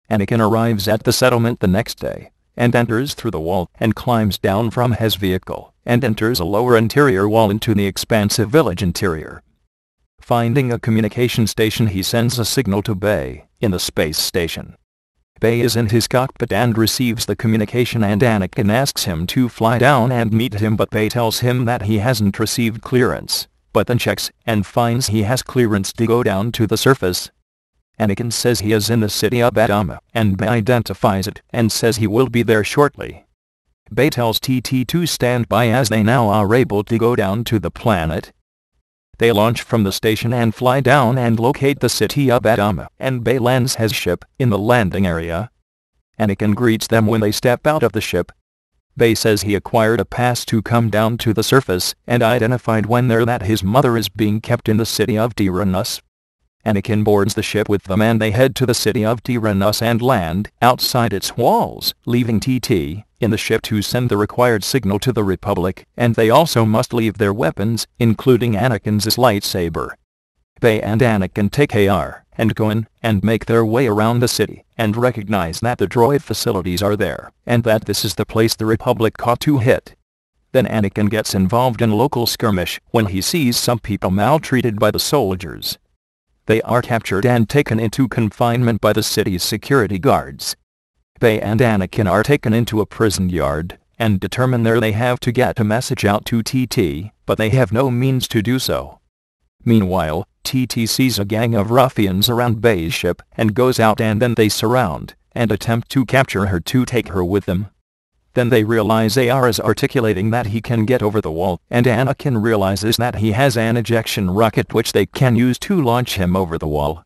Anakin arrives at the settlement the next day, and enters through the wall and climbs down from his vehicle, and enters a lower interior wall into the expansive village interior. Finding a communication station, he sends a signal to Bay, in the space station. Bay is in his cockpit and receives the communication, and Anakin asks him to fly down and meet him, but Bay tells him that he hasn't received clearance, but then checks and finds he has clearance to go down to the surface. Anakin says he is in the city of Adama, and Bay identifies it and says he will be there shortly. Bay tells TT to stand by as they now are able to go down to the planet. They launch from the station and fly down and locate the city of Adama, and Bay lands his ship in the landing area. Anakin greets them when they step out of the ship. Bay says he acquired a pass to come down to the surface, and identified when there that his mother is being kept in the city of Tyrannus. Anakin boards the ship with them and they head to the city of Tyrannus and land outside its walls, leaving TT in the ship to send the required signal to the Republic, and they also must leave their weapons, including Anakin's lightsaber. Bay and Anakin take AR and go in and make their way around the city, and recognize that the droid facilities are there, and that this is the place the Republic caught to hit. Then Anakin gets involved in local skirmish when he sees some people maltreated by the soldiers. They are captured and taken into confinement by the city's security guards. Bay and Anakin are taken into a prison yard, and determine there they have to get a message out to TT, but they have no means to do so. Meanwhile, TT sees a gang of ruffians around Bay's ship and goes out, and then they surround and attempt to capture her to take her with them. Then they realize AR is articulating that he can get over the wall, and Anakin realizes that he has an ejection rocket which they can use to launch him over the wall.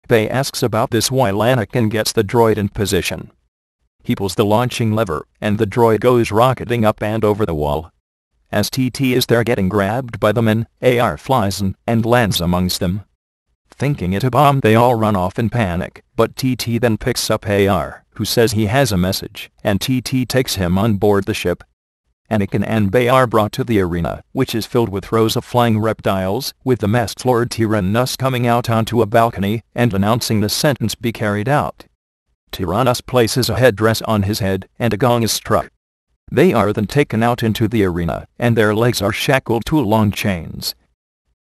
Bay asks about this while Anakin gets the droid in position. He pulls the launching lever, and the droid goes rocketing up and over the wall. As TT is there getting grabbed by the men, AR flies in and lands amongst them. Thinking it a bomb, they all run off in panic, but TT then picks up AR, who says he has a message, and TT takes him on board the ship. Anakin and Bay are brought to the arena, which is filled with rows of flying reptiles, with the masked Lord Tyrannus coming out onto a balcony and announcing the sentence be carried out. Tyrannus places a headdress on his head, and a gong is struck. They are then taken out into the arena, and their legs are shackled to long chains.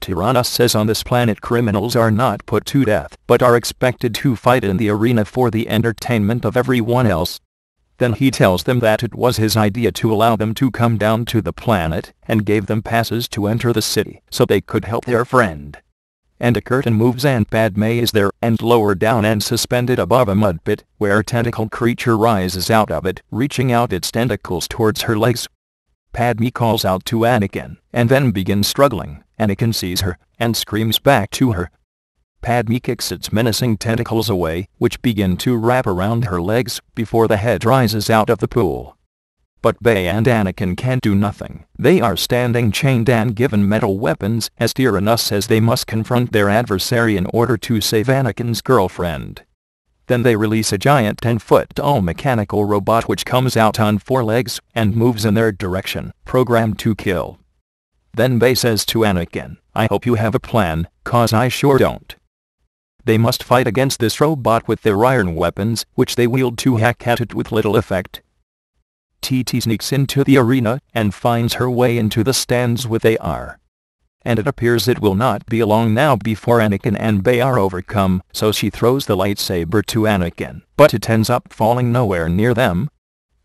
Tyrannus says on this planet criminals are not put to death, but are expected to fight in the arena for the entertainment of everyone else. Then he tells them that it was his idea to allow them to come down to the planet, and gave them passes to enter the city so they could help their friend. And a curtain moves and Padme is there, and lower down and suspended above a mud pit, where a tentacle creature rises out of it, reaching out its tentacles towards her legs. Padme calls out to Anakin, and then begins struggling. Anakin sees her, and screams back to her. Padme kicks its menacing tentacles away, which begin to wrap around her legs, before the head rises out of the pool. But Bay and Anakin can do nothing. They are standing chained and given metal weapons, as Tyrannus says they must confront their adversary in order to save Anakin's girlfriend. Then they release a giant 10-foot-tall mechanical robot which comes out on 4 legs, and moves in their direction, programmed to kill. Then Bay says to Anakin, "I hope you have a plan, 'cause I sure don't." They must fight against this robot with their iron weapons, which they wield to hack at it with little effect. TT sneaks into the arena, and finds her way into the stands with AR. And it appears it will not be long now before Anakin and Bay are overcome, so she throws the lightsaber to Anakin, but it ends up falling nowhere near them.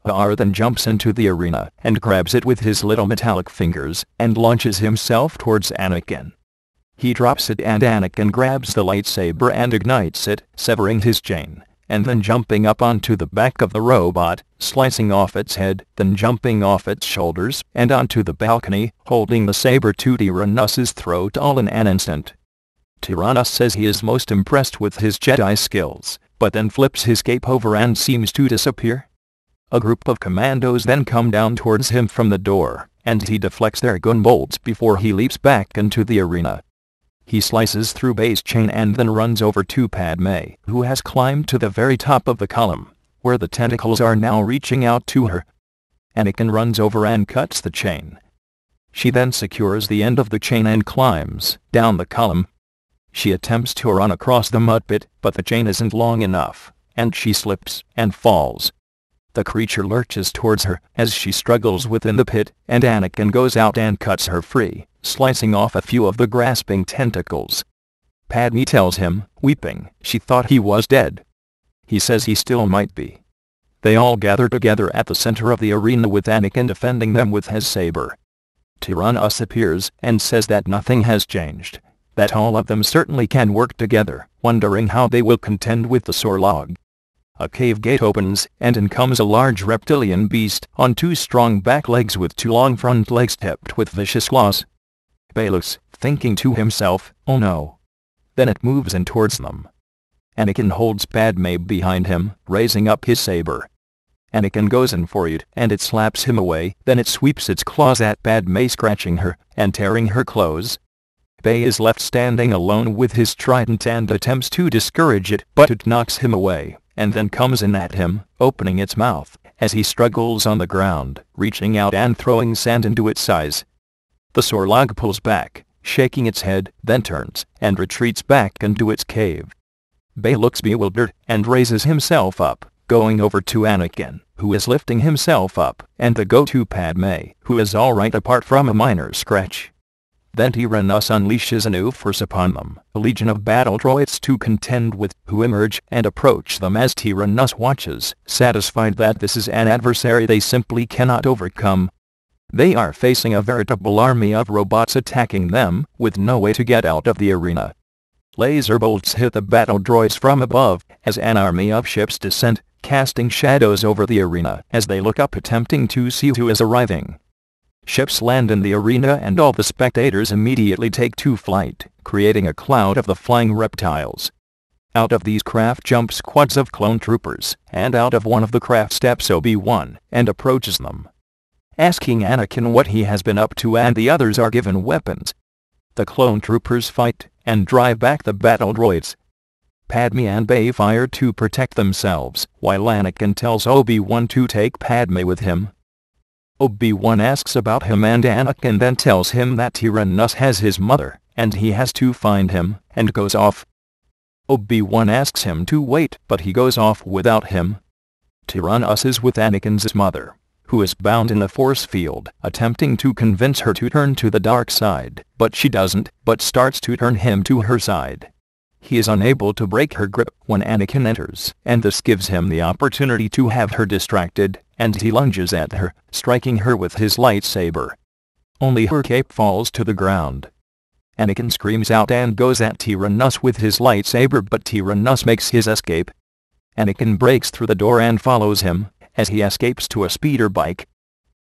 AR then jumps into the arena, and grabs it with his little metallic fingers, and launches himself towards Anakin. He drops it and Anakin grabs the lightsaber and ignites it, severing his chain, and then jumping up onto the back of the robot, slicing off its head, then jumping off its shoulders, and onto the balcony, holding the saber to Tyrannus's throat all in an instant. Tyrannus says he is most impressed with his Jedi skills, but then flips his cape over and seems to disappear. A group of commandos then come down towards him from the door, and he deflects their gun bolts before he leaps back into the arena. He slices through Bay's chain and then runs over to Padme, who has climbed to the very top of the column, where the tentacles are now reaching out to her. Anakin runs over and cuts the chain. She then secures the end of the chain and climbs down the column. She attempts to run across the mud pit, but the chain isn't long enough, and she slips and falls. The creature lurches towards her as she struggles within the pit, and Anakin goes out and cuts her free, slicing off a few of the grasping tentacles. Padme tells him, weeping, she thought he was dead. He says he still might be. They all gather together at the center of the arena with Anakin defending them with his saber. Tyrannus appears and says that nothing has changed, that all of them certainly can work together, wondering how they will contend with the Sorlog. A cave gate opens, and in comes a large reptilian beast on 2 strong back legs with 2 long front legs tipped with vicious claws. Balus, thinking to himself, oh no. Then it moves in towards them. Anakin holds Padme behind him, raising up his saber. Anakin goes in for it, and it slaps him away, then it sweeps its claws at Padme, scratching her, and tearing her clothes. Bay is left standing alone with his trident and attempts to discourage it, but it knocks him away, and then comes in at him, opening its mouth, as he struggles on the ground, reaching out and throwing sand into its eyes. The Sorlog pulls back, shaking its head, then turns, and retreats back into its cave. Bay looks bewildered, and raises himself up, going over to Anakin, who is lifting himself up, and the go-to Padme, who is alright apart from a minor scratch. Then Tyrannus unleashes a new force upon them, a legion of battle droids to contend with, who emerge and approach them as Tyrannus watches, satisfied that this is an adversary they simply cannot overcome. They are facing a veritable army of robots attacking them, with no way to get out of the arena. Laser bolts hit the battle droids from above, as an army of ships descend, casting shadows over the arena as they look up attempting to see who is arriving. Ships land in the arena and all the spectators immediately take to flight, creating a cloud of the flying reptiles. Out of these craft jump squads of clone troopers, and out of one of the craft steps Obi-Wan and approaches them, asking Anakin what he has been up to, and the others are given weapons. The clone troopers fight and drive back the battle droids. Padme and Bay fire to protect themselves, while Anakin tells Obi-Wan to take Padme with him. Obi-Wan asks about him, and Anakin then tells him that Tyrannus has his mother, and he has to find him, and goes off. Obi-Wan asks him to wait, but he goes off without him. Tyrannus is with Anakin's mother, who is bound in the force field, attempting to convince her to turn to the dark side, but she doesn't, but starts to turn him to her side. He is unable to break her grip when Anakin enters, and this gives him the opportunity to have her distracted, and he lunges at her, striking her with his lightsaber. Only her cape falls to the ground. Anakin screams out and goes at Tyrannus with his lightsaber, but Tyrannus makes his escape. Anakin breaks through the door and follows him, as he escapes to a speeder bike.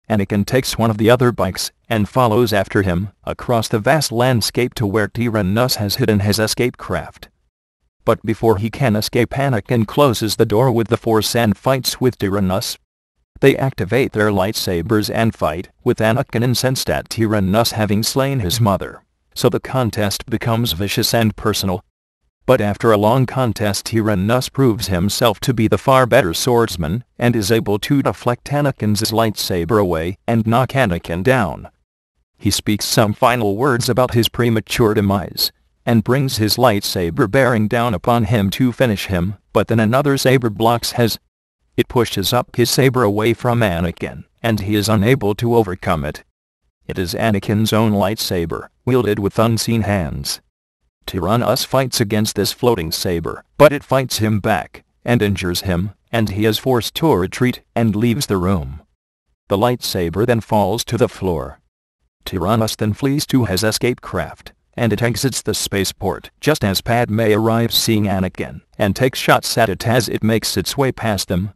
Anakin takes one of the other bikes, and follows after him, across the vast landscape to where Tyrannus has hidden his escape craft. But before he can escape, Anakin closes the door with the Force and fights with Tyrannus. They activate their lightsabers and fight, with Anakin incensed at Tyrannus having slain his mother. So the contest becomes vicious and personal. But after a long contest, Tyrannus proves himself to be the far better swordsman, and is able to deflect Anakin's lightsaber away and knock Anakin down. He speaks some final words about his premature demise, and brings his lightsaber bearing down upon him to finish him, but then another saber blocks his. It pushes up his saber away from Anakin, and he is unable to overcome it. It is Anakin's own lightsaber, wielded with unseen hands. Tyrannus fights against this floating saber, but it fights him back, and injures him, and he is forced to retreat, and leaves the room. The lightsaber then falls to the floor. Tyrannus then flees to his escape craft, and it exits the spaceport just as Padme arrives, seeing Anakin, and takes shots at it as it makes its way past them.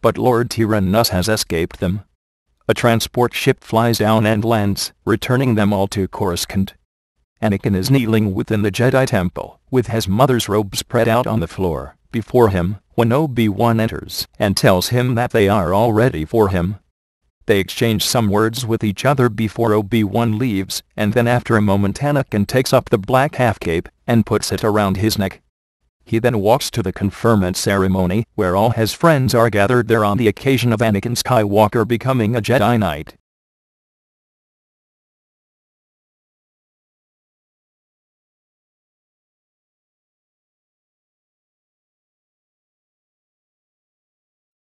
But Lord Tyrannus has escaped them. A transport ship flies down and lands, returning them all to Coruscant. Anakin is kneeling within the Jedi Temple, with his mother's robe spread out on the floor before him, when Obi-Wan enters and tells him that they are all ready for him. They exchange some words with each other before Obi-Wan leaves, and then after a moment Anakin takes up the black half-cape and puts it around his neck. He then walks to the conferment ceremony, where all his friends are gathered there on the occasion of Anakin Skywalker becoming a Jedi Knight.